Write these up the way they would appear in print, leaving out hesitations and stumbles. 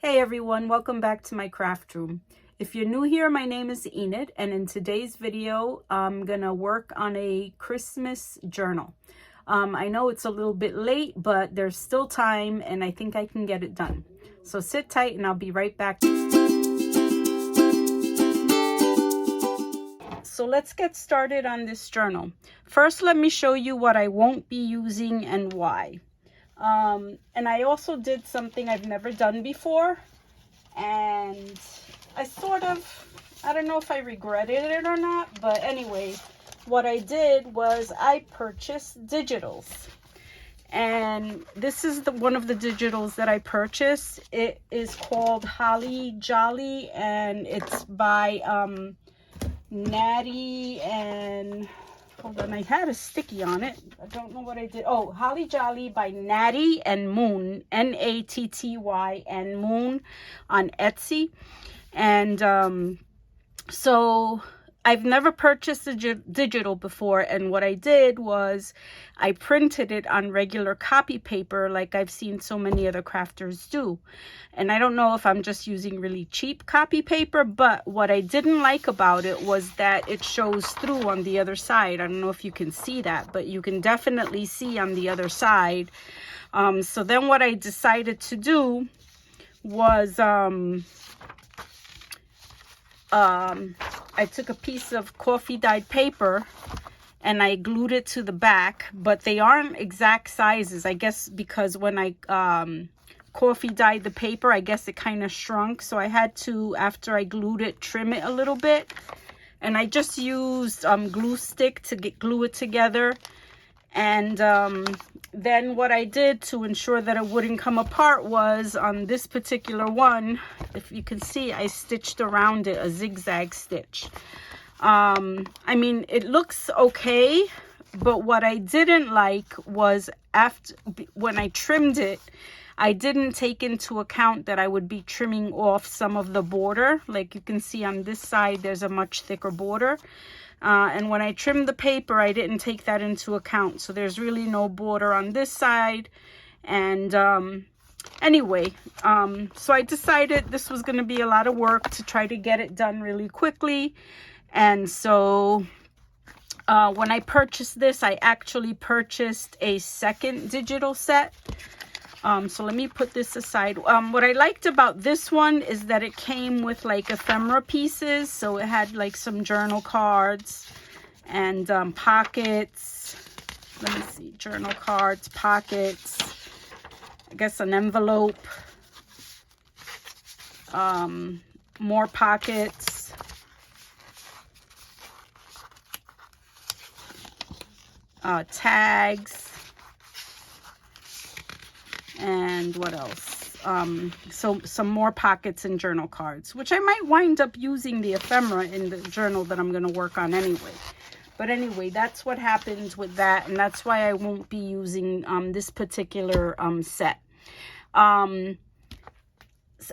Hey everyone, welcome back to my craft room. If you're new here, my name is Enid, and in today's video, I'm gonna work on a Christmas journal. I know it's a little bit late, but there's still time and I think I can get it done. So sit tight and I'll be right back. So let's get started on this journal. First, let me show you what I won't be using and why. And I also did something I've never done before, and I don't know if I regretted it or not, but anyway, what I did was I purchased digitals, and this is one of the digitals that I purchased. It is called Holly Jolly, and it's by Natty and hold on, I had a sticky on it. I don't know what I did. Oh, Holly Jolly by Natty and Moon, Natty and Moon on Etsy. And so I've never purchased a digital before, and what I did was I printed it on regular copy paper like I've seen so many other crafters do. And I don't know if I'm just using really cheap copy paper, but what I didn't like about it was that it shows through on the other side. I don't know if you can see that, but you can definitely see on the other side. So then what I decided to do was I took a piece of coffee dyed paper and I glued it to the back, but they aren't exact sizes, I guess, because when I coffee dyed the paper, I guess it kind of shrunk, so I had to, after I glued it, trim it a little bit. And I just used glue stick to glue it together. And then what I did to ensure that it wouldn't come apart was on this particular one, if you can see, I stitched around it a zigzag stitch. I mean, it looks okay, but what I didn't like was when I trimmed it, I didn't take into account that I would be trimming off some of the border. Like you can see on this side, there's a much thicker border. And when I trimmed the paper, I didn't take that into account. So there's really no border on this side. And anyway, so I decided this was going to be a lot of work to try to get it done really quickly. And so when I purchased this, I actually purchased a second digital set. So let me put this aside. What I liked about this one is that it came with like ephemera pieces. So it had like some journal cards and pockets. Let me see, journal cards, pockets, I guess an envelope, more pockets, tags, and what else? So some more pockets and journal cards, which I might wind up using the ephemera in the journal that I'm going to work on anyway. But anyway, that's what happens with that, and that's why I won't be using this particular set. I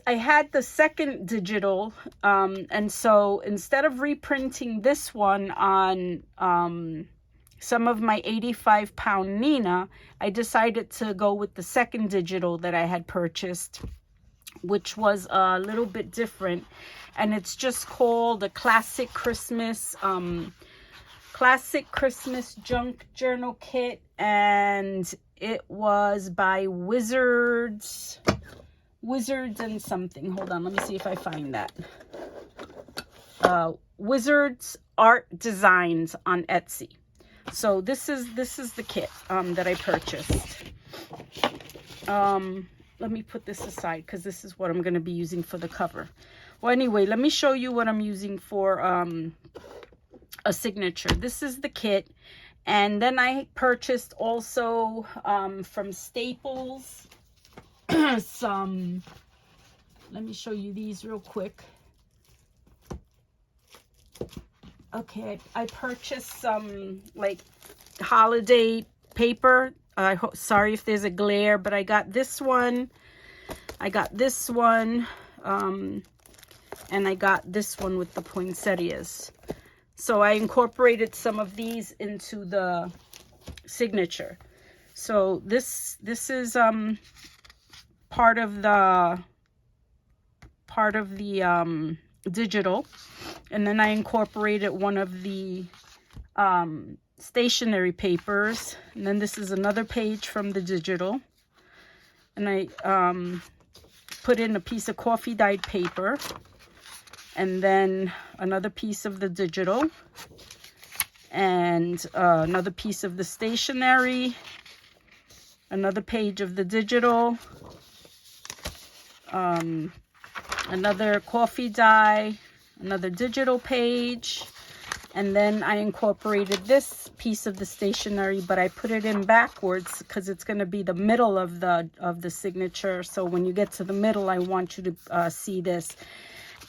had the second digital, and so instead of reprinting this one on some of my 85-pound Nina, I decided to go with the second digital that I had purchased, which was a little bit different. And it's just called a Classic Christmas Junk Journal Kit. And it was by Wizards and something. Hold on, let me see if I find that. Wizards Art Designs on Etsy. So this is the kit that I purchased. Let me put this aside because this is what I'm going to be using for the cover. Well, anyway, let me show you what I'm using for a signature. This is the kit. And then I purchased also from Staples some, let me show you these real quick. Okay, I purchased some like holiday paper. Sorry if there's a glare, but I got this one. I got this one. And I got this one with the poinsettias. So I incorporated some of these into the signature. So this is part of the part of the digital, and then I incorporated one of the stationery papers, and then this is another page from the digital, and I put in a piece of coffee dyed paper, and then another piece of the digital, and another piece of the stationery, another page of the digital, another coffee dye, another digital page, and then I incorporated this piece of the stationery, but I put it in backwards because it's going to be the middle of the signature. So when you get to the middle, I want you to see this.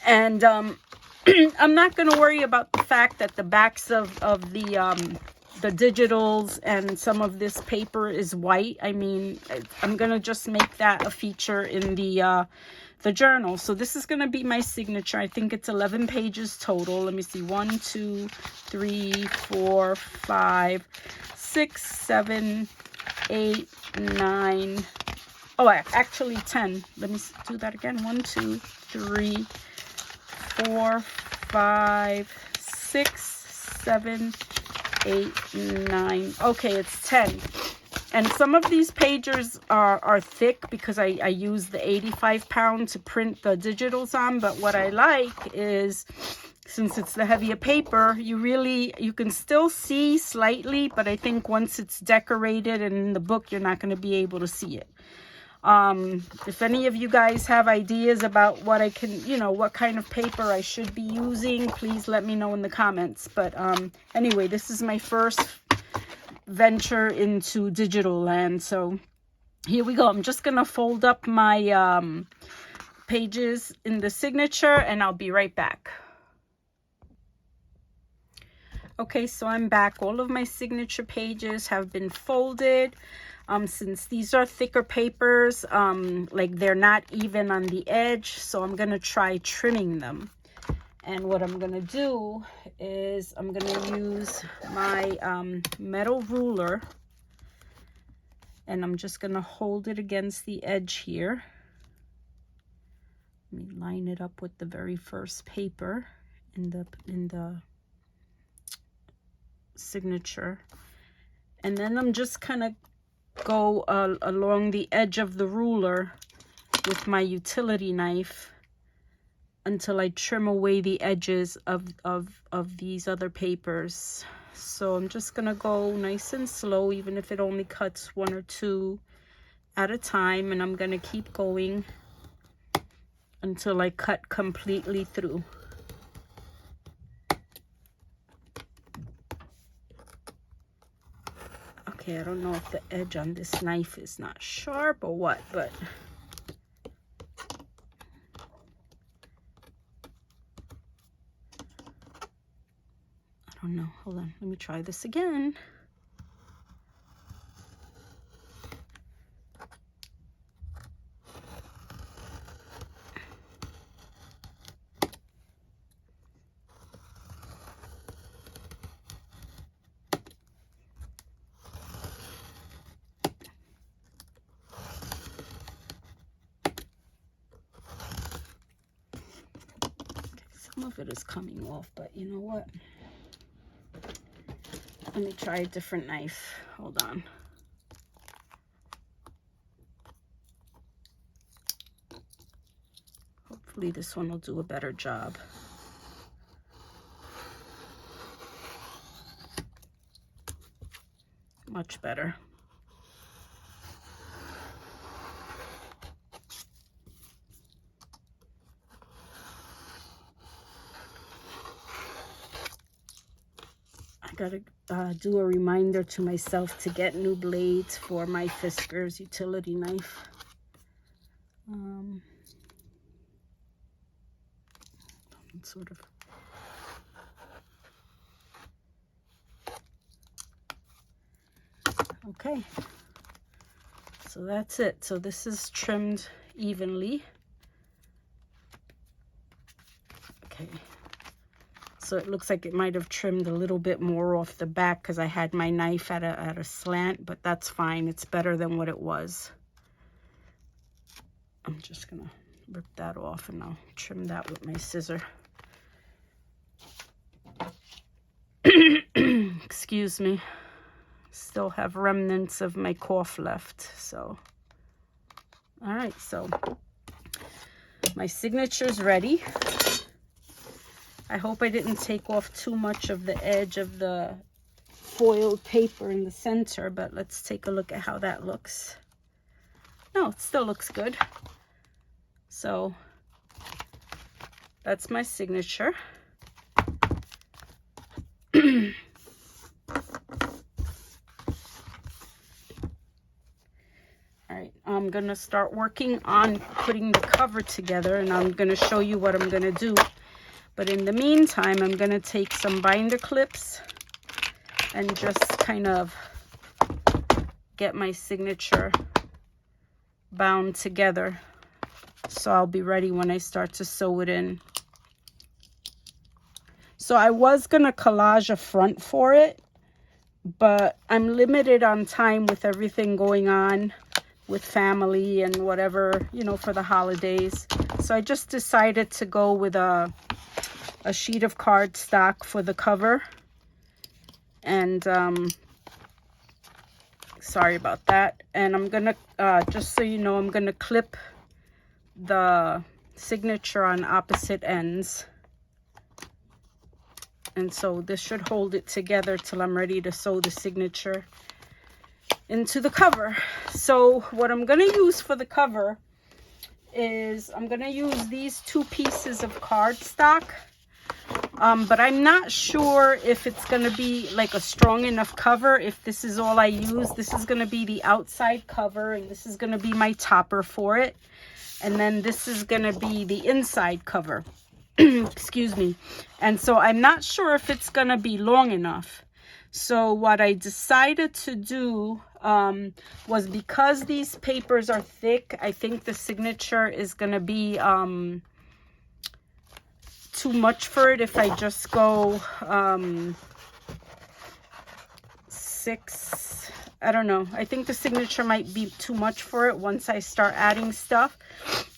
And I'm not going to worry about the fact that the backs of the digitals and some of this paper is white. I mean, I'm going to just make that a feature in the journal. So this is going to be my signature. I think it's 11 pages total. Let me see. 1, 2, 3, 4, 5, 6, 7, 8, 9. Oh, actually 10. Let me do that again. 1, 2, 3, 4, 5, 6, 7, 8, 9. Okay, it's 10. And some of these pages are thick because I use the 85-pound to print the digitals on. But what I like is, since it's the heavier paper, you can still see slightly, but I think once it's decorated and in the book, you're not going to be able to see it. If any of you guys have ideas about what I can, what kind of paper I should be using, please let me know in the comments. But anyway, this is my first venture into digital land. So here we go. I'm just going to fold up my pages in the signature, and I'll be right back. Okay, so I'm back. All of my signature pages have been folded. Since these are thicker papers, like they're not even on the edge, so I'm going to try trimming them. And what I'm going to do is I'm going to use my metal ruler, and I'm just going to hold it against the edge here. Let me line it up with the very first paper in the signature. And then I'm just kind of go along the edge of the ruler with my utility knife until I trim away the edges of these other papers. So I'm just gonna go nice and slow, even if it only cuts 1 or 2 at a time, and I'm gonna keep going until I cut completely through. Okay, I don't know if the edge on this knife is not sharp or what, but I don't know. Hold on, let me try this again. Some of it is coming off, but you know what? Let me try a different knife. Hold on. Hopefully this one will do a better job. Much better. Gotta do a reminder to myself to get new blades for my Fiskars utility knife. Sort of. Okay, so that's it. So this is trimmed evenly. Okay. So it looks like it might have trimmed a little bit more off the back because I had my knife at a slant, but that's fine. It's better than what it was. I'm just gonna rip that off and I'll trim that with my scissor. Excuse me. Still have remnants of my cough left, so. All right, so my signature's ready. I hope I didn't take off too much of the edge of the foiled paper in the center, but let's take a look at how that looks. No, it still looks good. So that's my signature. Alright, I'm gonna start working on putting the cover together, and I'm gonna show you what I'm gonna do. But in the meantime, I'm gonna take some binder clips and just kind of get my signature bound together, so I'll be ready when I start to sew it in. So I was gonna collage a front for it, but I'm limited on time with everything going on with family and whatever, you know, for the holidays. So I just decided to go with a sheet of cardstock for the cover. And sorry about that. And I'm gonna, just so you know, I'm gonna clip the signature on opposite ends. And so this should hold it together till I'm ready to sew the signature into the cover. So what I'm going to use for the cover is I'm going to use these 2 pieces of cardstock. But I'm not sure if it's going to be like a strong enough cover. If this is all I use, this is going to be the outside cover, and this is going to be my topper for it. And then this is going to be the inside cover. Excuse me. And so I'm not sure if it's going to be long enough. So what I decided to do was, because these papers are thick, I think the signature is going to be too much for it if I just go 6. I don't know. I think the signature might be too much for it once I start adding stuff.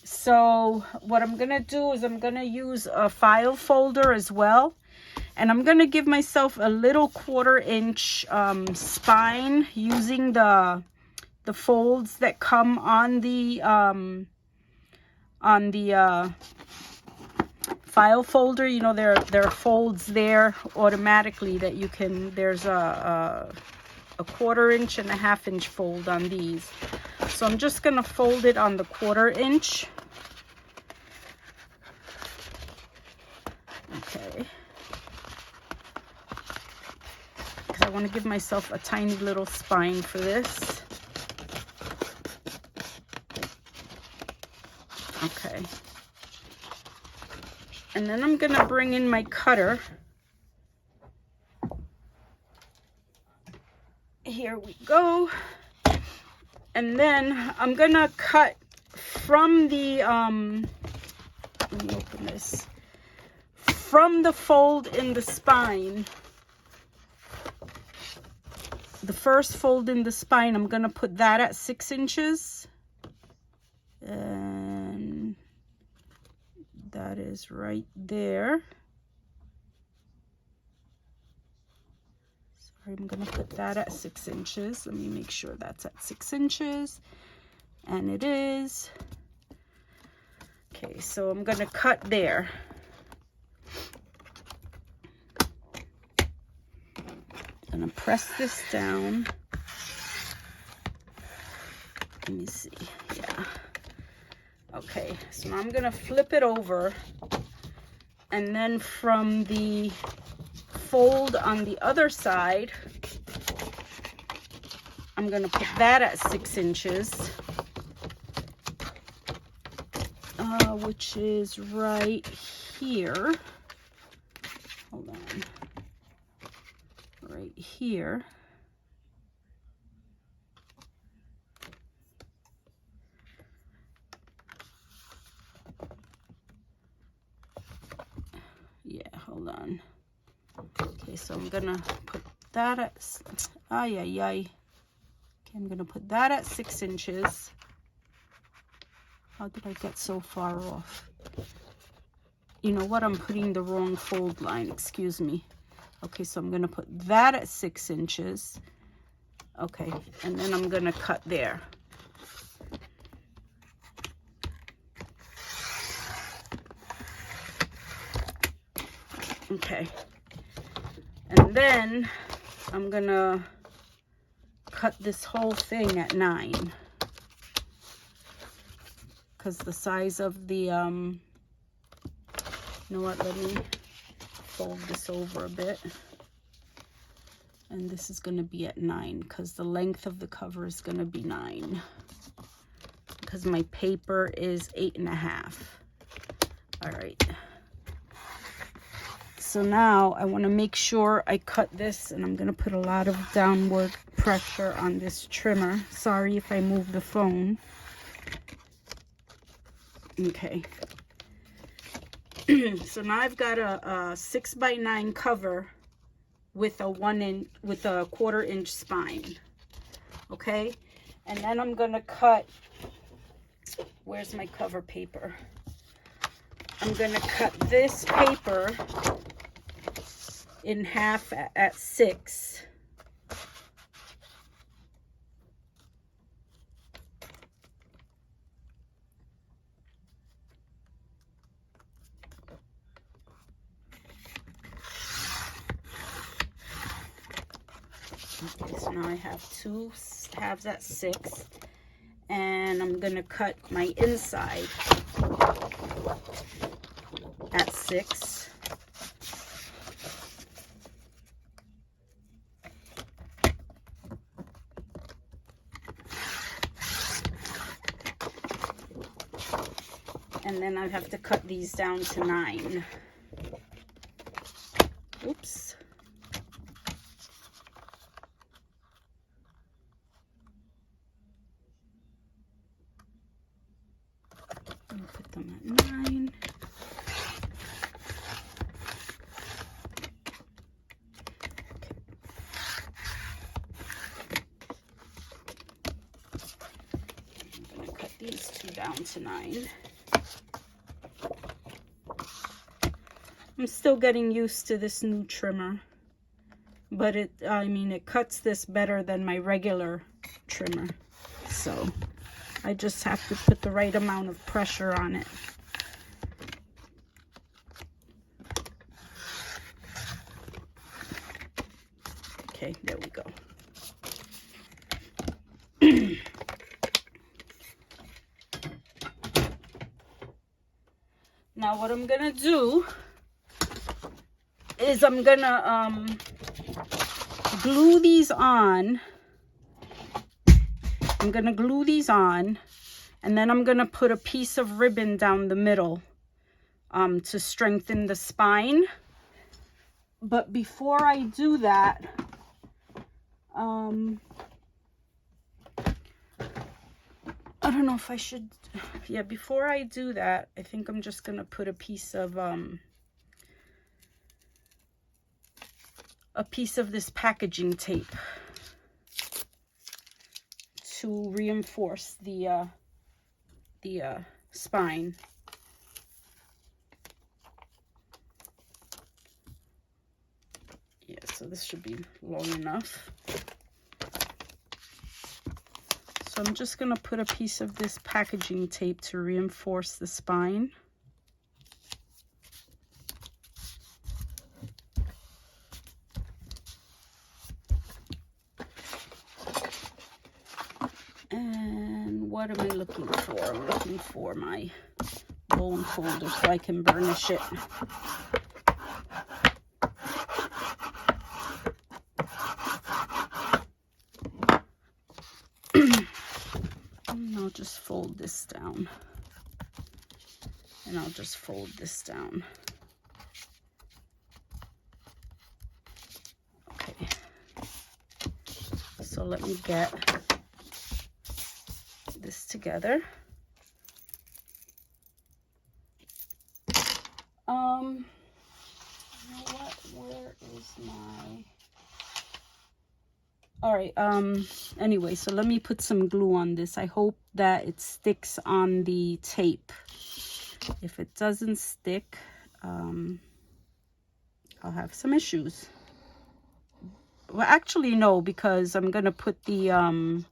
So what I'm going to do is I'm going to use a file folder as well. And I'm going to give myself a little 1/4 inch spine using the folds that come on the file folder. You know, there are folds there automatically that you can, there's a 1/4 inch and a 1/2 inch fold on these. So I'm just going to fold it on the 1/4 inch. Okay. Because I want to give myself a tiny little spine for this. Okay. And then I'm going to bring in my cutter. Here we go. And then I'm going to cut from the, let me open this. From the fold in the spine, the first fold in the spine, I'm going to put that at 6 inches. And that is right there. Sorry, I'm going to put that at 6 inches. Let me make sure that's at 6 inches. And it is. Okay, so I'm going to cut there. I'm going to press this down. Let me see. Yeah. Okay, so now I'm going to flip it over. And then from the fold on the other side, I'm going to put that at 6 inches. Which is right here. Hold on. Right here. Yeah, hold on. Okay, so I'm gonna put that at, Okay, I'm gonna put that at 6 inches. How did I get so far off? You know what? I'm putting the wrong fold line. Excuse me. Okay, so I'm going to put that at 6 inches. Okay, and then I'm going to cut there. Okay, and then I'm going to cut this whole thing at 9. Because the size of the, you know what, let me fold this over a bit. And this is going to be at 9 because the length of the cover is going to be 9. Because my paper is 8.5. All right. So now I want to make sure I cut this, and I'm going to put a lot of downward pressure on this trimmer. Sorry if I move the phone. Okay. So now I've got a 6x9 cover with a 1/4 inch spine. Okay, and then I'm gonna cut. Where's my cover paper? I'm gonna cut this paper in half at 6. Okay, so now I have 2 halves at 6, and I'm gonna cut my inside at 6. And then I have to cut these down to 9. Oops. Put them at 9. I'm going to cut these 2 down to 9. I'm still getting used to this new trimmer, but it cuts this better than my regular trimmer. So I just have to put the right amount of pressure on it. Okay, there we go. Now what I'm gonna do is I'm gonna glue these on. I'm gonna glue these on, and then I'm gonna put a piece of ribbon down the middle to strengthen the spine. But before I do that, I don't know if I should, yeah, before I do that, I think I'm just gonna put a piece of this packaging tape to reinforce the spine. Yeah, so this should be long enough. So I'm just gonna put a piece of this packaging tape to reinforce the spine. And what am I looking for? I'm looking for my bone folder so I can burnish it. And I'll just fold this down. And I'll just fold this down. Okay. So let me get this together. You know what? Where is my... All right, anyway, so let me put some glue on this. I hope that it sticks on the tape. If it doesn't stick, I'll have some issues. Well, actually, no, because I'm gonna put the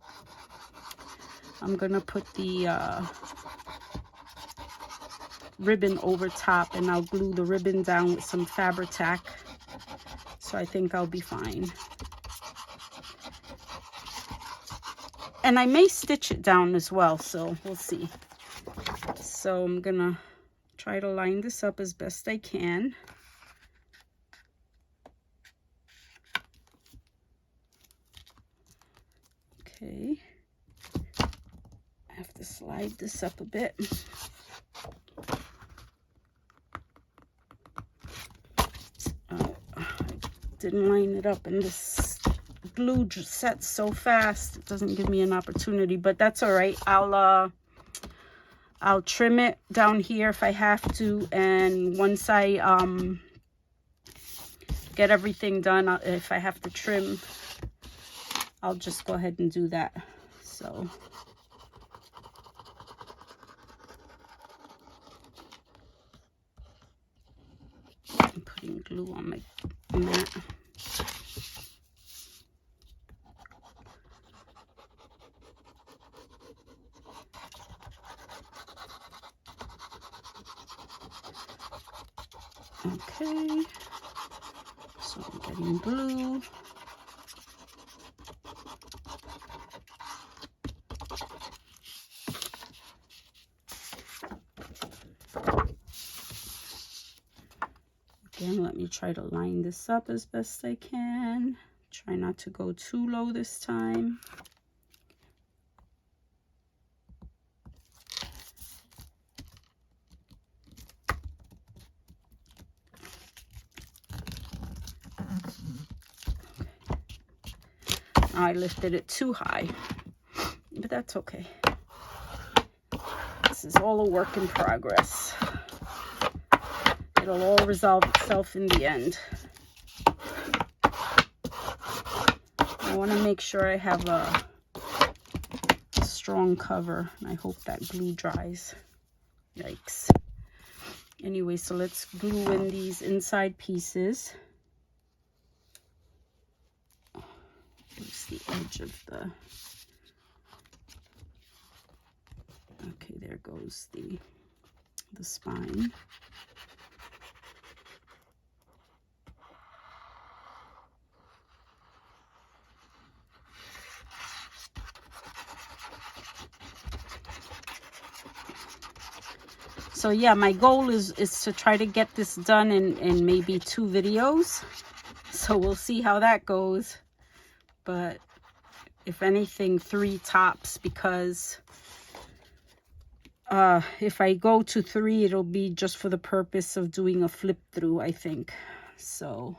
ribbon over top, and I'll glue the ribbon down with some Fabri-Tac. So I think I'll be fine. And I may stitch it down as well, so we'll see. So I'm gonna try to line this up as best I can. Okay. I have to slide this up a bit. Oh, I didn't line it up, and this glue sets so fast it doesn't give me an opportunity, but that's all right. I'll trim it down here if I have to, and once I get everything done, if I have to trim, I'll just go ahead and do that. So I'm putting glue on my mat. Okay, so I'm getting glue. Again, let me try to line this up as best I can. Try not to go too low this time. I lifted it too high, but that's okay. This is all a work in progress. It'll all resolve itself in the end. I want to make sure I have a strong cover, and I hope that glue dries. Yikes. Anyway, so let's glue in these inside pieces. Here's the edge of the... Okay, there goes the spine. So yeah, my goal is to try to get this done in maybe 2 videos. So we'll see how that goes. But if anything, 3 tops, because if I go to 3, it'll be just for the purpose of doing a flip through, I think. So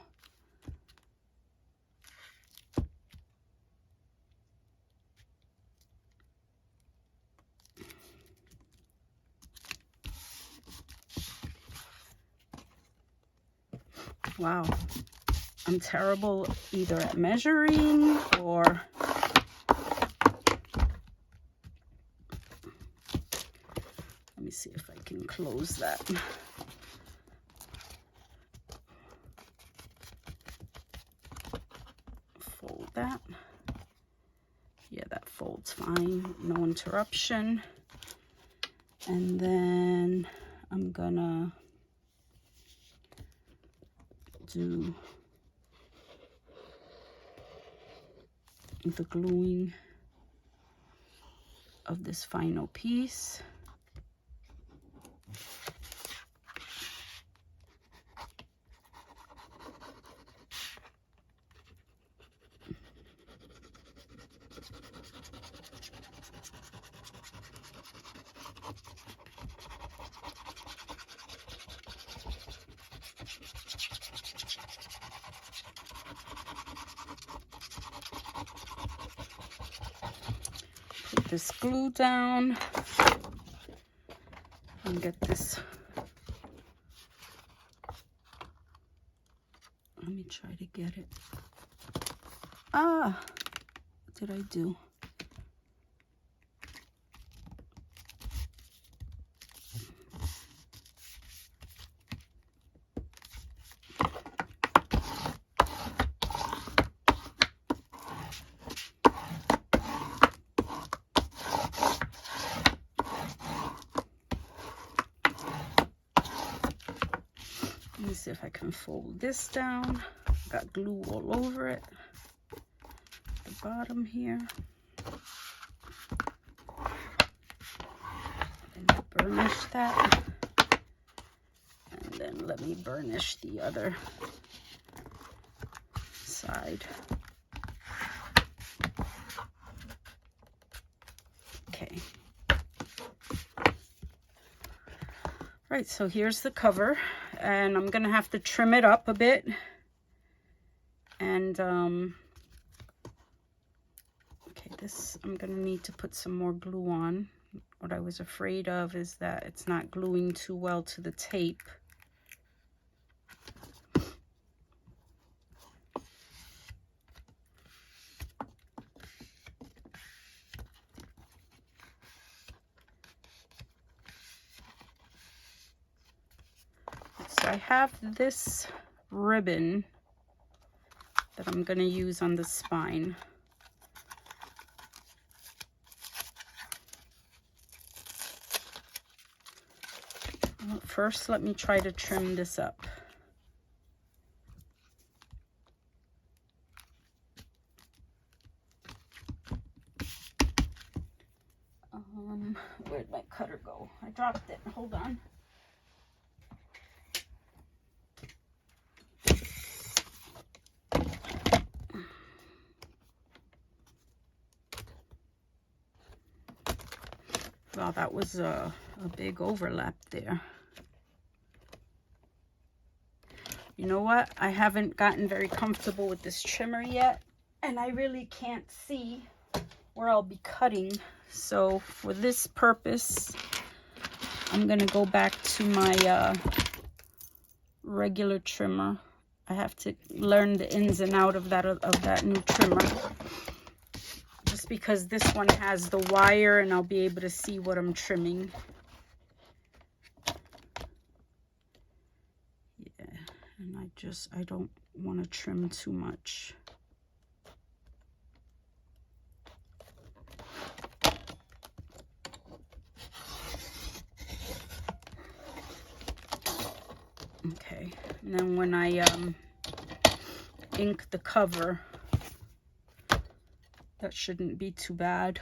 wow, I'm terrible either at measuring or... Let me see if I can close that. Fold that. Yeah, that folds fine. No interruption. And then I'm gonna do the gluing of this final piece. Put this glue down and get this. Let me try to get it. Ah, did I do? Let me see if I can fold this down. Got glue all over it. The bottom here. And burnish that. And then let me burnish the other side. Okay. Right, so here's the cover, and I'm gonna have to trim it up a bit. And okay, this I'm gonna need to put some more glue on. What I was afraid of is that it's not gluing too well to the tape. So I have this ribbon that I'm going to use on the spine. Well, first, let me try to trim this up. Where'd my cutter go? I dropped it. Hold on. Wow, that was a big overlap there. You know what? I haven't gotten very comfortable with this trimmer yet, and I really can't see where I'll be cutting. So for this purpose, I'm gonna go back to my regular trimmer. I have to learn the ins and out of that new trimmer. Just because this one has the wire and I'll be able to see what I'm trimming. Yeah, and I don't want to trim too much. Okay, and then when I ink the cover, that shouldn't be too bad.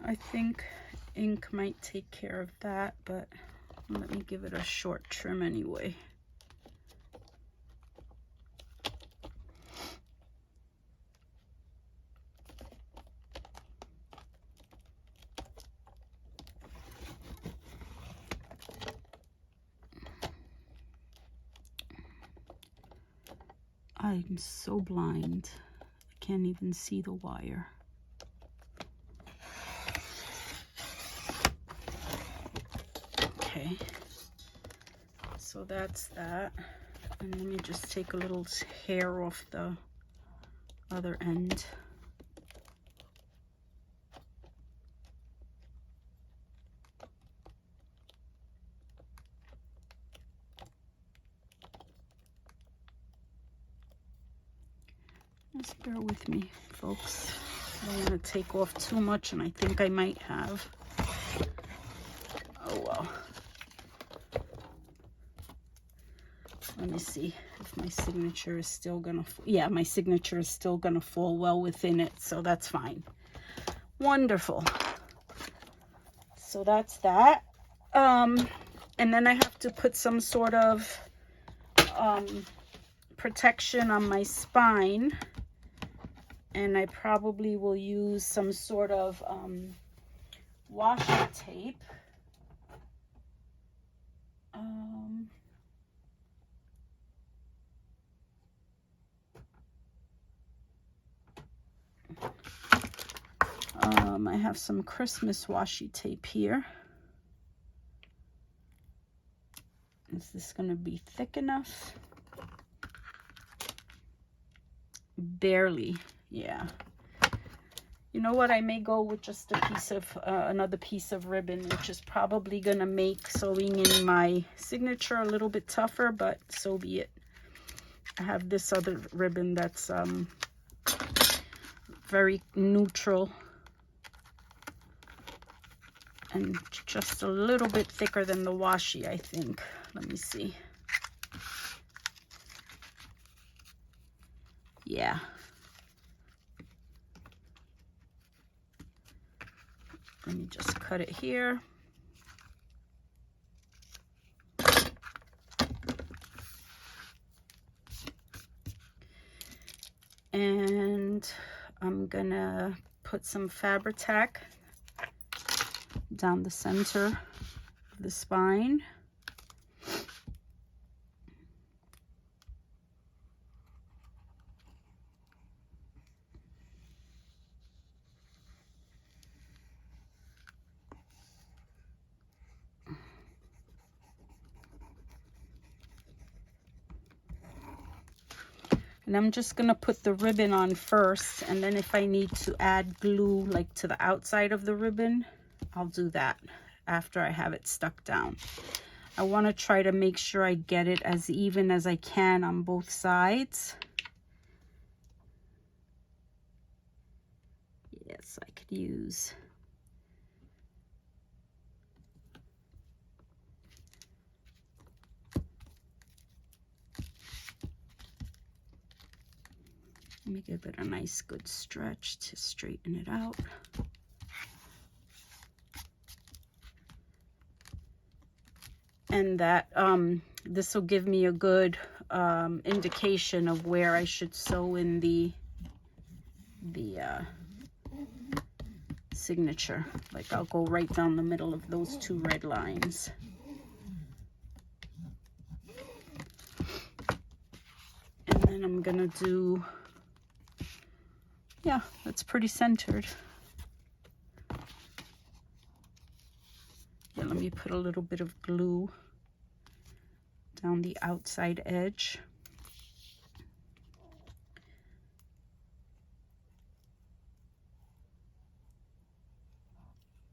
I think ink might take care of that, but let me give it a short trim anyway. I'm so blind. I can't even see the wire. Okay, so that's that. And let me just take a little hair off the other end. Just bear with me, folks. I don't want to take off too much, and I think I might have. Oh well. Let me see if my signature is still gonna, yeah, my signature is still gonna fall well within it, so that's fine. Wonderful. So that's that. And then I have to put some sort of protection on my spine, and I probably will use some sort of washi tape. I have some Christmas washi tape here. Is this going to be thick enough? barely. Yeah. You know what? I may go with just a piece of, another piece of ribbon, which is probably going to make sewing in my signature a little bit tougher, but so be it. I have this other ribbon that's very neutral and just a little bit thicker than the washi, I think. Let me see. Yeah. Let me just cut it here. And I'm gonna put some Fabri-Tac down the center of the spine. And I'm just gonna put the ribbon on first, and then if I need to add glue like to the outside of the ribbon, I'll do that after I have it stuck down. I want to try to make sure I get it as even as I can on both sides. Yes, I could use let me give it a nice good stretch to straighten it out. And that this will give me a good indication of where I should sew in the signature. Like I'll go right down the middle of those two red lines. And then I'm gonna do, yeah, that's pretty centered. Yeah, let me put a little bit of glue down the outside edge.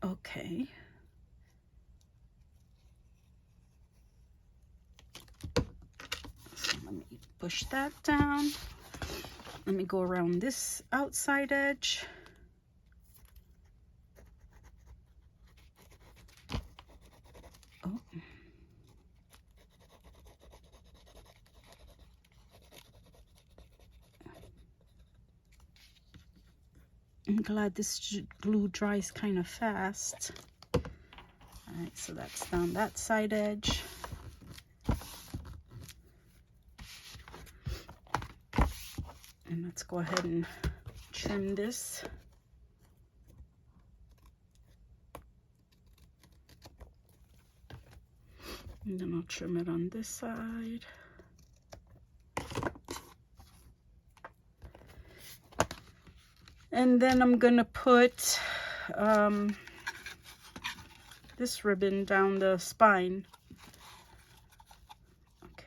Okay. So let me push that down. Let me go around this outside edge. Oh. I'm glad this glue dries kind of fast. All right, so that's down that side edge. And let's go ahead and trim this. And then I'll trim it on this side. And then I'm gonna put this ribbon down the spine. Okay.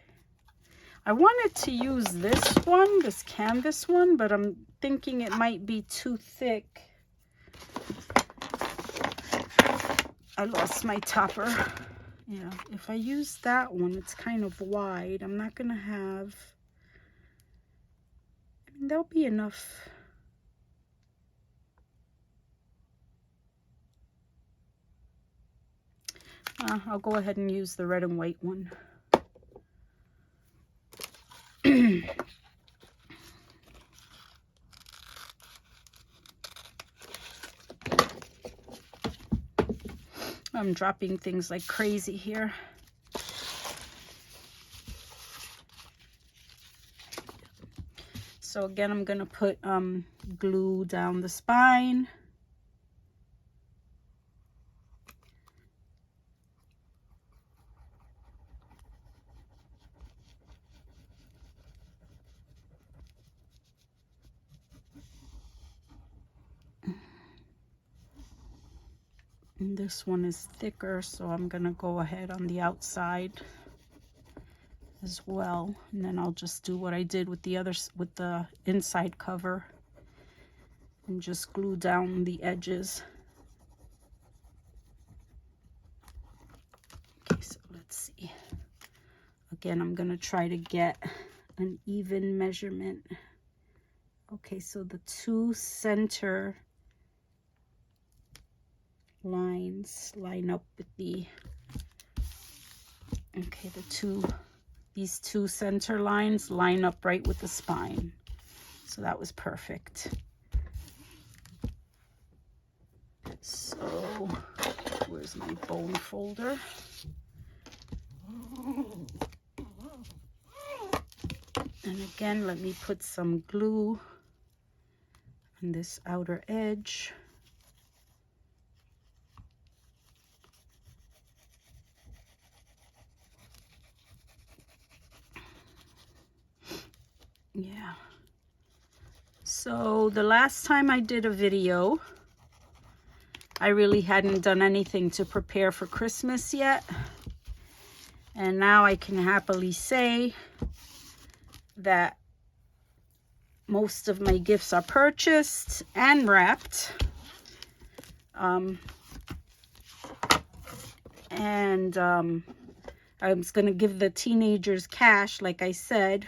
I wanted to use this one, this canvas one, but I'm thinking it might be too thick. I lost my topper. Yeah, if I use that one, it's kind of wide. I'm not gonna have, I mean, there'll be enough. I'll go ahead and use the red and white one. I'm dropping things like crazy here. So again, I'm gonna put glue down the spine. And this one is thicker, so I'm gonna go ahead on the outside. as well. And then I'll just do what I did with the other, with the inside cover, and just glue down the edges. Okay, so let's see. Again, I'm gonna try to get an even measurement. Okay, so the two center lines line up with the, okay, these two center lines line up right with the spine. So that was perfect. So where's my bone folder? And again, let me put some glue on this outer edge. Yeah. So the last time I did a video, I really hadn't done anything to prepare for Christmas yet. And now I can happily say that most of my gifts are purchased and wrapped. I was going to give the teenagers cash, like I said.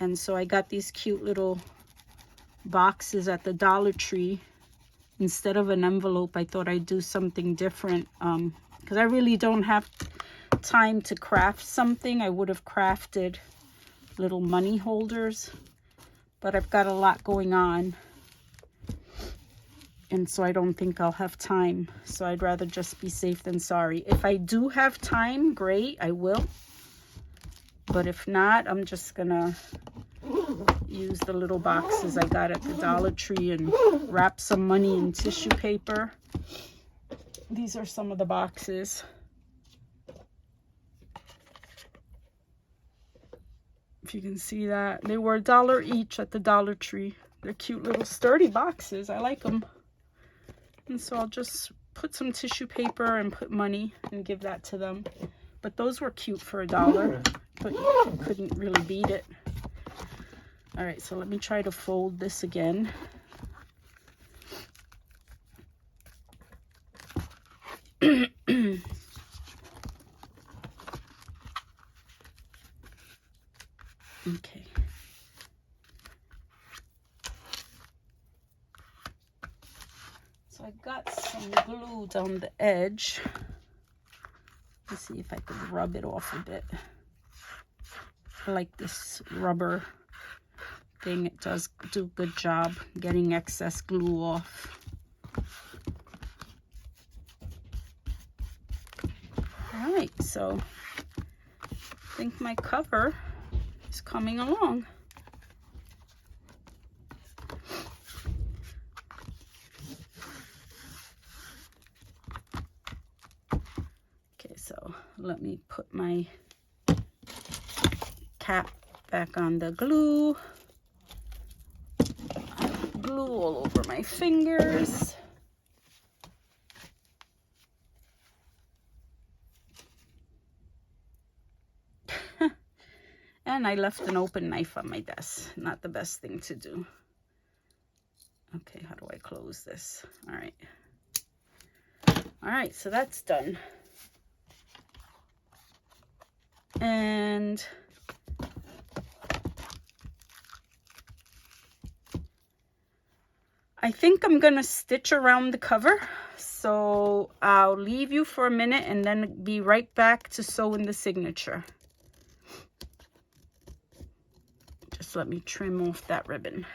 And so I got these cute little boxes at the Dollar Tree. Instead of an envelope, I thought I'd do something different. Because I really don't have time to craft something. I would have crafted little money holders. But I've got a lot going on. And so I don't think I'll have time. So I'd rather just be safe than sorry. If I do have time, great, I will. But if not, I'm just gonna use the little boxes I got at the Dollar Tree and wrap some money in tissue paper. These are some of the boxes. If you can see that. They were $1 each at the Dollar Tree. They're cute little sturdy boxes. I like them. And so I'll just put some tissue paper and put money and give that to them. But those were cute for $1. But you couldn't really beat it. All right, so let me try to fold this again. Okay. So I got some glue down the edge. Let's see if I can rub it off a bit. I like this rubber thing. It does do a good job getting excess glue off. All right, so I think my cover is coming along. Okay, so let me put my cap back on the glue. Glue all over my fingers. And I left an open knife on my desk. Not the best thing to do. Okay, how do I close this? All right. All right, so that's done. And I think I'm gonna stitch around the cover. So I'll leave you for a minute and then be right back to sew in the signature. Just let me trim off that ribbon.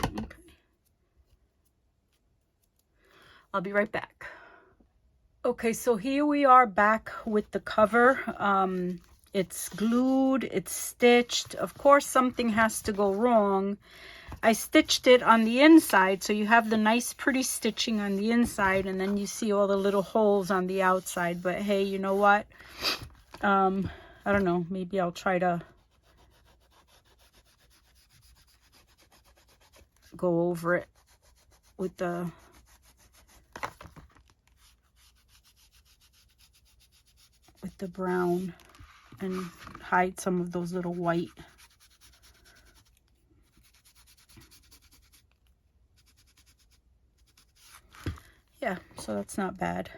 Okay. I'll be right back. Okay, so here we are back with the cover. It's glued, it's stitched. Of course, something has to go wrong. I stitched it on the inside, so you have the nice pretty stitching on the inside, and then you see all the little holes on the outside. But hey, you know what? I don't know, maybe I'll try to go over it with the brown and hide some of those little white. Yeah, so that's not bad.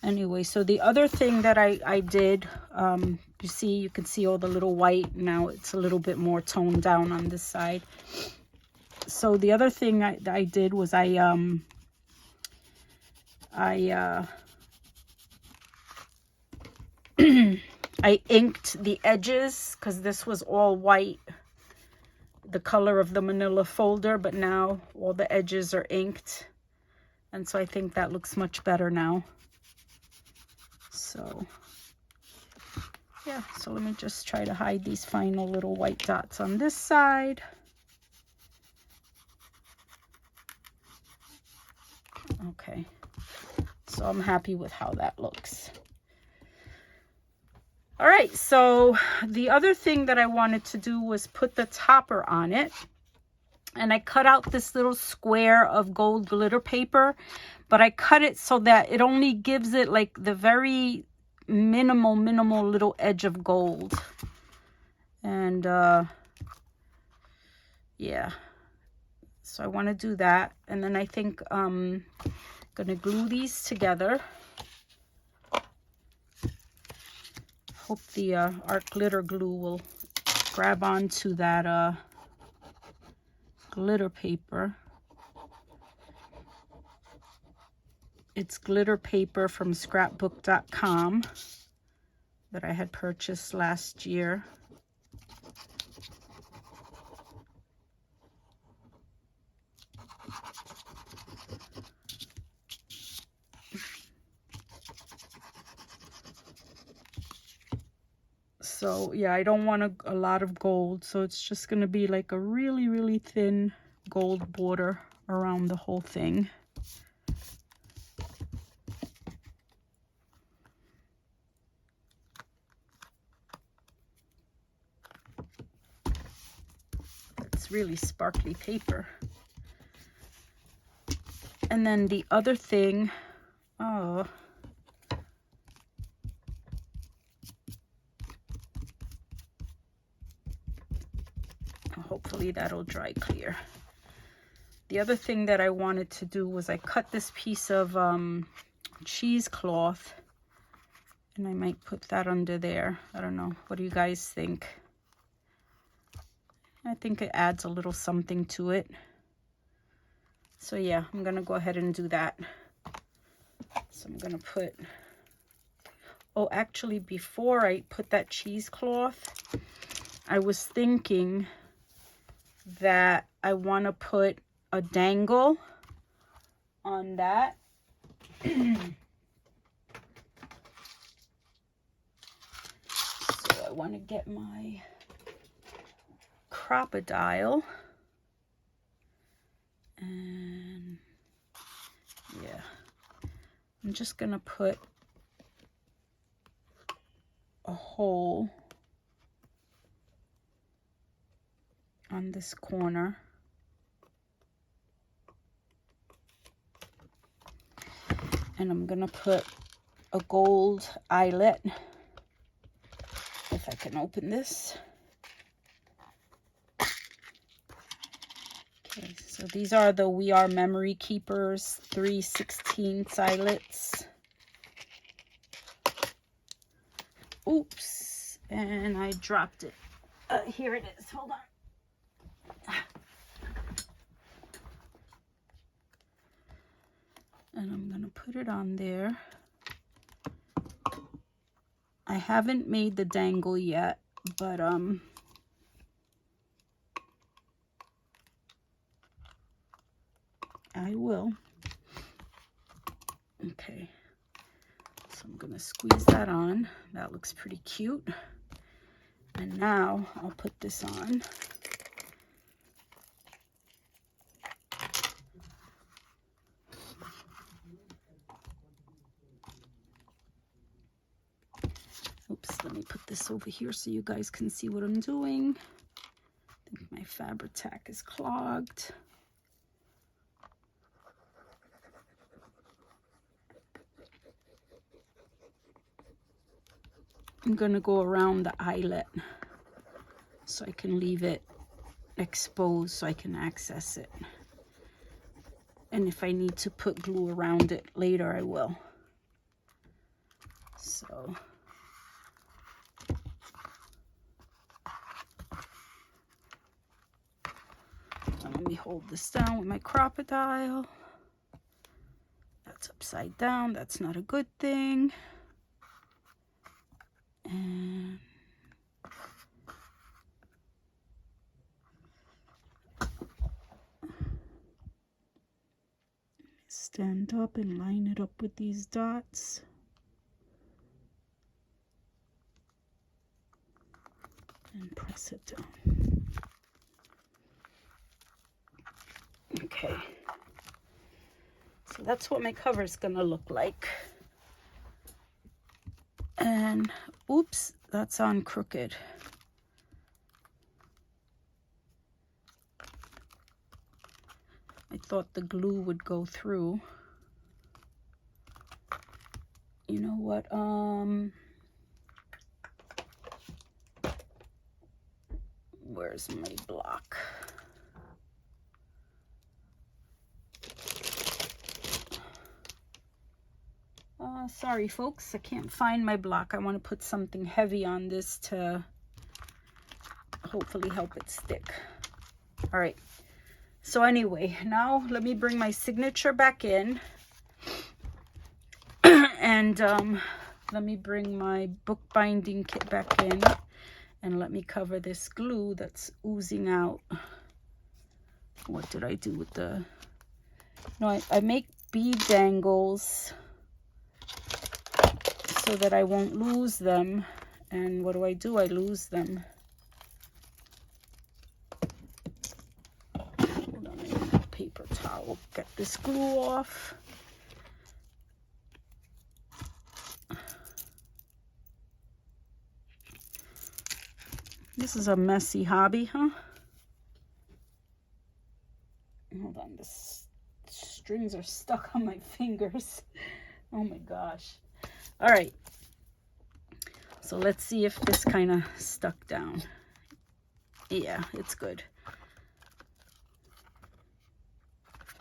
Anyway, so the other thing that I did, you can see all the little white. Now it's a little bit more toned down on this side. So the other thing I did was I inked the edges, because this was all white, the color of the manila folder, but now all the edges are inked. And so I think that looks much better now. So yeah, so let me just try to hide these final little white dots on this side. Okay, so I'm happy with how that looks. All right, so the other thing that I wanted to do was put the topper on it. And I cut out this little square of gold glitter paper, but I cut it so that it only gives it like the very minimal little edge of gold. And yeah, so I want to do that. And then I think I'm gonna glue these together. Hope the art glitter glue will grab onto that glitter paper. It's glitter paper from scrapbook.com that I had purchased last year. So yeah, I don't want a lot of gold, so it's just going to be like a really thin gold border around the whole thing. It's really sparkly paper. And then the other thing, hopefully that'll dry clear. The other thing that I wanted to do was I cut this piece of cheesecloth, and I might put that under there. I don't know. What do you guys think? I think it adds a little something to it. So yeah, I'm gonna go ahead and do that. So I'm gonna put, oh, actually before I put that cheesecloth, I was thinking that I want to put a dangle on that. So I want to get my crocodile, and yeah, I'm just gonna put a hole on this corner. And I'm gonna put a gold eyelet, if I can open this. Okay, so these are the We Are Memory Keepers 3/16 eyelets. Oops, and I dropped it. Here it is, hold on. And I'm gonna put it on there. I haven't made the dangle yet, but I will. Okay, so I'm gonna squeeze that on. That looks pretty cute. And now I'll put this on. this over here so you guys can see what I'm doing. I think my Fabri-Tac is clogged. I'm gonna go around the eyelet so I can leave it exposed so I can access it. And if I need to put glue around it later, I will. So let me hold this down with my crocodile. That's upside down. That's not a good thing. And stand up and line it up with these dots. And press it down. Okay. So that's what my cover is gonna look like. And oops, that's on crooked. I thought the glue would go through. You know what? Where's my block? Sorry folks, I can't find my block. I want to put something heavy on this to hopefully help it stick. All right, so anyway, now let me bring my signature back in. And let me bring my bookbinding kit back in, and let me cover this glue that's oozing out. What did I do with the... No, I make bead dangles so that I won't lose them. And what do? I lose them. Hold on, I need a paper towel. Get this glue off. This is a messy hobby, huh? Hold on, the strings are stuck on my fingers. Oh my gosh. All right. So let's see if this kind of stuck down. Yeah, it's good.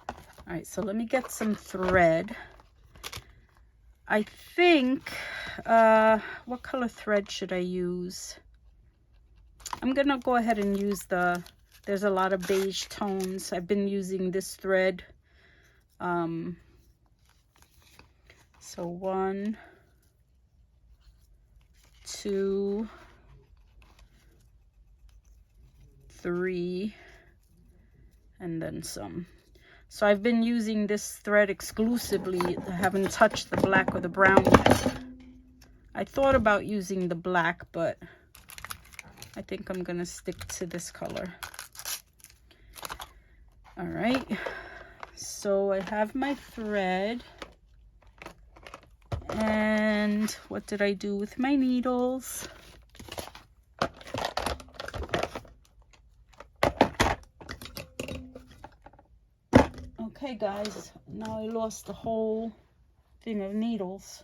All right, so let me get some thread. I think, what color thread should I use? I'm gonna go ahead and use there's a lot of beige tones. I've been using this thread. So 1, 2, 3, and then some. So I've been using this thread exclusively. I haven't touched the black or the brown yet. I thought about using the black, but I think I'm gonna stick to this color. All right, so I have my thread. And what did I do with my needles? Okay guys, now I lost the whole thing of needles.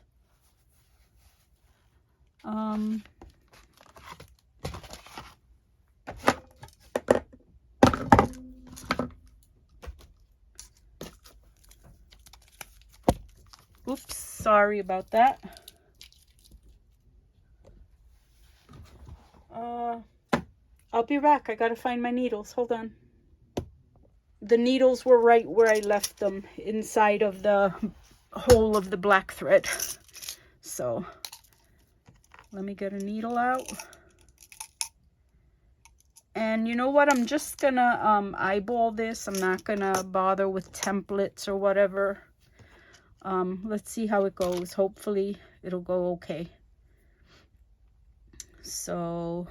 Oops, sorry about that. I'll be back. I gotta find my needles. Hold on. The needles were right where I left them, inside of the hole of the black thread. So let me get a needle out. And you know what? I'm just gonna eyeball this. I'm not gonna bother with templates or whatever. Let's see how it goes. Hopefully it'll go okay. So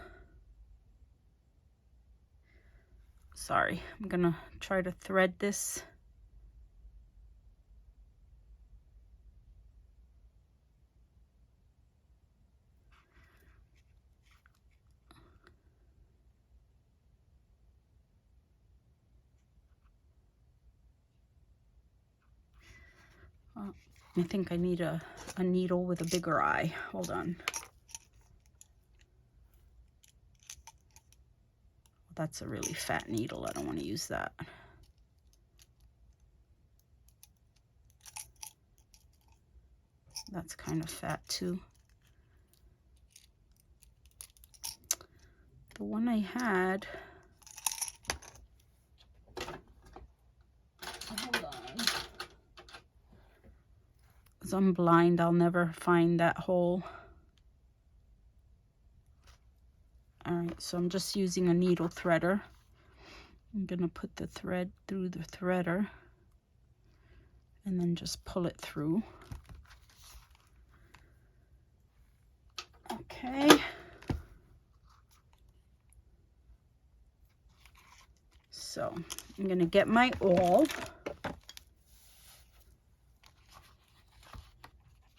sorry, I'm gonna try to thread this. I think I need a needle with a bigger eye. Hold on. That's a really fat needle. I don't want to use that. That's kind of fat too. The one I had, hold on. Because I'm blind, I'll never find that hole. All right, so I'm just using a needle threader. I'm gonna put the thread through the threader and then just pull it through. Okay. So I'm gonna get my awl,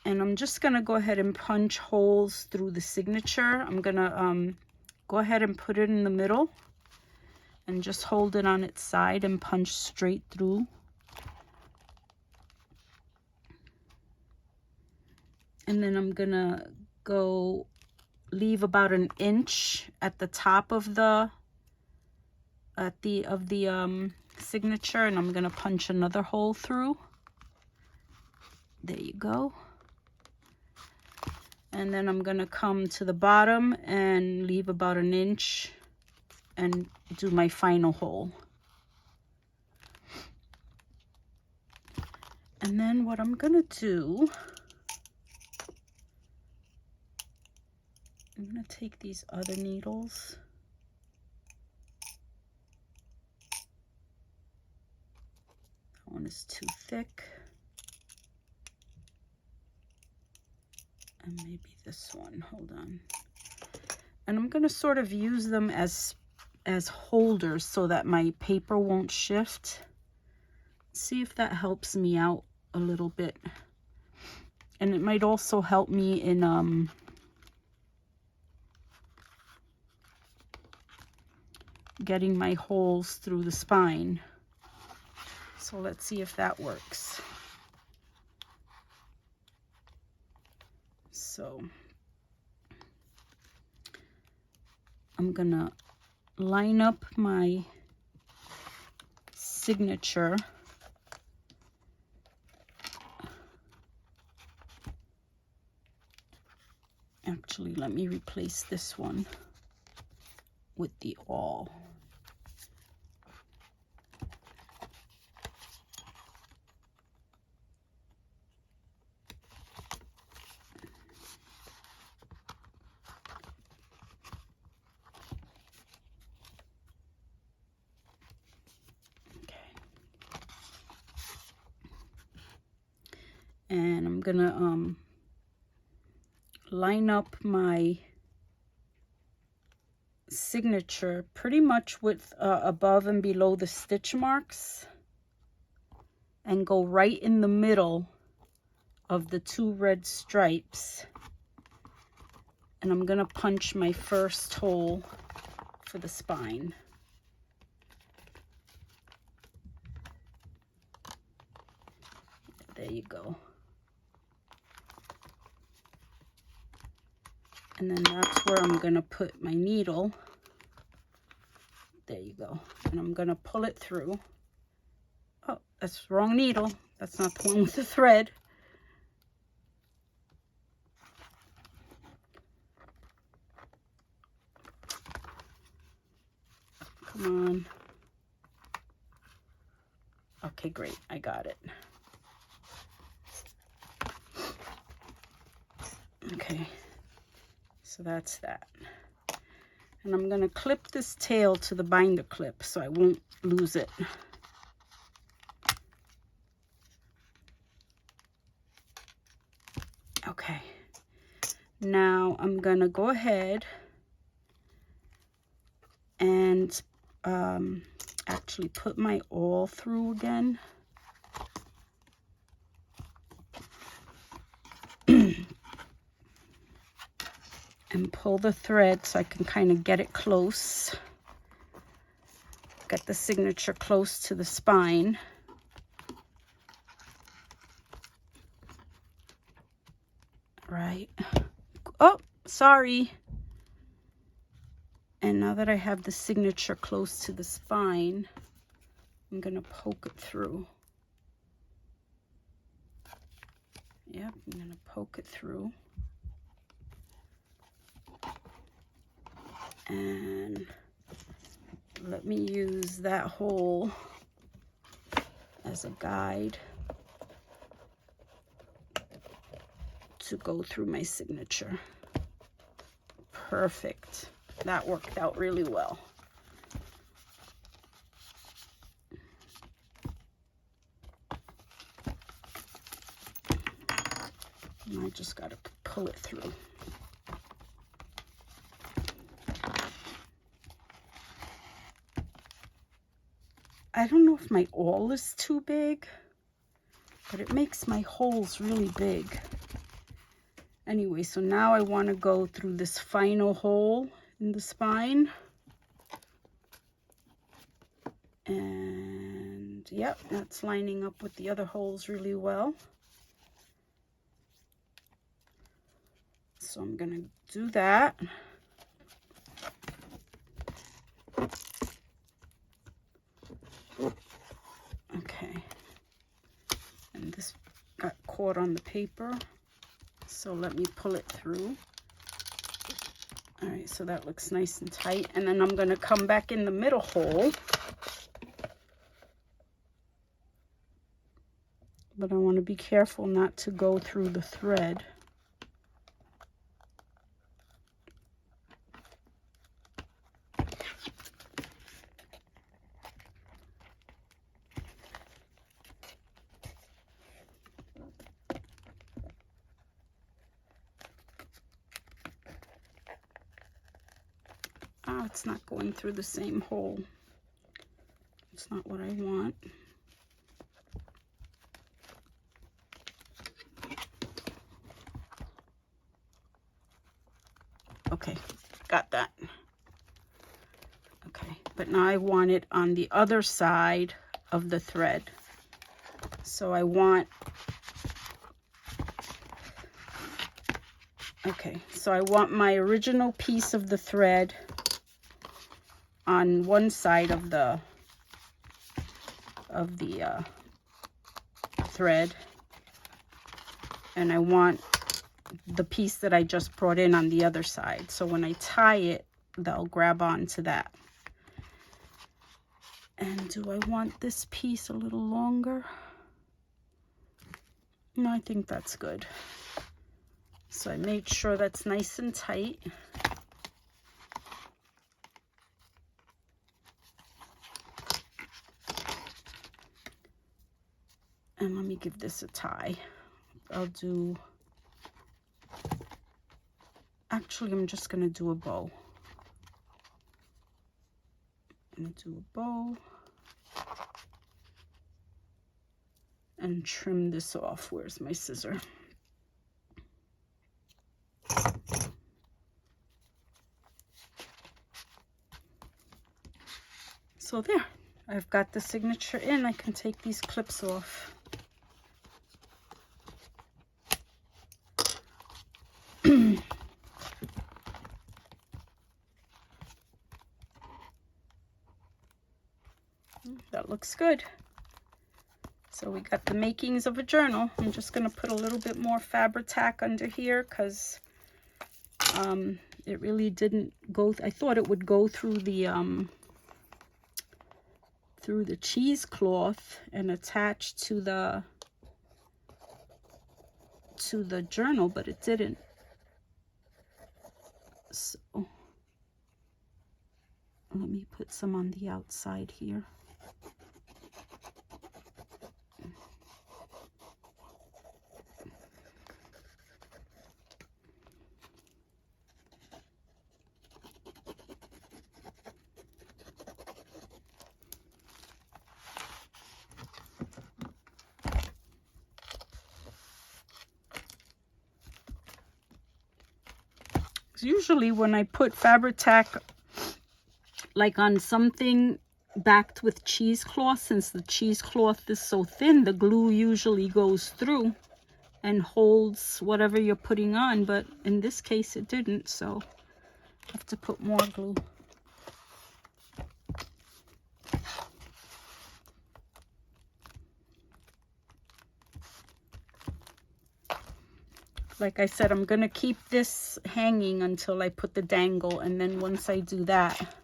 and I'm just gonna go ahead and punch holes through the signature. I'm gonna go ahead and put it in the middle and just hold it on its side and punch straight through. And then I'm gonna go leave about an inch at the top of the signature, and I'm gonna punch another hole through. There you go. And then I'm gonna come to the bottom and leave about an inch and do my final hole. And then what I'm gonna do, I'm gonna take these other needles. That one is too thick. And maybe this one, hold on. And I'm gonna sort of use them as holders so that my paper won't shift. See if that helps me out a little bit. And it might also help me in getting my holes through the spine. So let's see if that works. So I'm gonna line up my signature Actually, let me replace this one with the awl. And I'm gonna line up my signature pretty much with above and below the stitch marks, and go right in the middle of the two red stripes. And I'm gonna punch my first hole for the spine. There you go. And then that's where I'm gonna put my needle. There you go. And I'm gonna pull it through. Oh, that's the wrong needle. That's not the one with the thread. Come on. Okay, great. I got it. Okay. So that's that. And I'm gonna clip this tail to the binder clip so I won't lose it. Okay. Now I'm gonna go ahead and actually put my awl through again. And pull the thread so I can kind of get it close. Get the signature close to the spine. sorry. And now that I have the signature close to the spine, I'm gonna poke it through. Yep, I'm gonna poke it through. And let me use that hole as a guide to go through my signature. Perfect. That worked out really well. And I just got to pull it through. I don't know if my awl is too big, but it makes my holes really big. Anyway, so now I want to go through this final hole in the spine. And yep, that's lining up with the other holes really well. So I'm gonna do that. Okay. And this got caught on the paper. So let me pull it through. All right, so that looks nice and tight. And then I'm gonna come back in the middle hole. But I want to be careful not to go through the thread. Oh, it's not going through the same hole. It's not what I want. Okay, got that. Okay, but now I want it on the other side of the thread. So I want, okay, so I want my original piece of the thread on one side of the thread, and I want the piece that I just brought in on the other side. So when I tie it, they'll grab onto that. And do I want this piece a little longer? No, I think that's good. So I made sure that's nice and tight. And let me give this a tie. I'll do, actually I'm just gonna do a bow. I'm gonna do a bow and trim this off. Where's my scissor? So there, I've got the signature in. I can take these clips off. That looks good. So we got the makings of a journal. I'm just going to put a little bit more fabric tack under here because it really didn't go. I thought it would go through the cheesecloth and attach to the journal, but it didn't. So let me put some on the outside here. Usually when I put fabric tack like on something backed with cheesecloth, since the cheesecloth is so thin, the glue usually goes through and holds whatever you're putting on, but in this case it didn't, so I have to put more glue. Like I said, I'm gonna keep this hanging until I put the dangle, and then once I do that,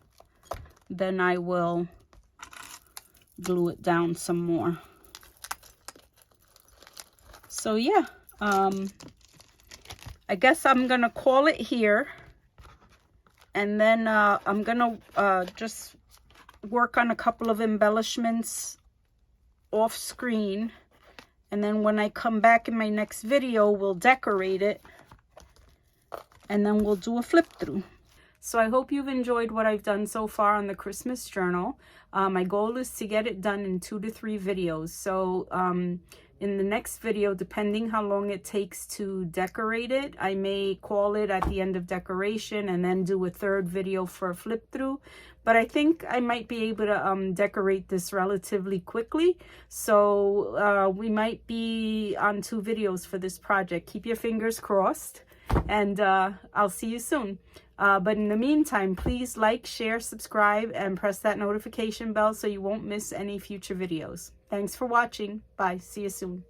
then I will glue it down some more. So yeah, I guess I'm gonna call it here, and then I'm gonna just work on a couple of embellishments off screen, and then when I come back in my next video, we'll decorate it, and then we'll do a flip through. So I hope you've enjoyed what I've done so far on the Christmas journal. My goal is to get it done in 2 to 3 videos. So in the next video, depending how long it takes to decorate it, I may call it at the end of decoration and then do a 3rd video for a flip through. But I think I might be able to decorate this relatively quickly. So we might be on 2 videos for this project. Keep your fingers crossed, and I'll see you soon. But in the meantime, please like, share, subscribe, and press that notification bell so you won't miss any future videos. Thanks for watching. Bye. See you soon.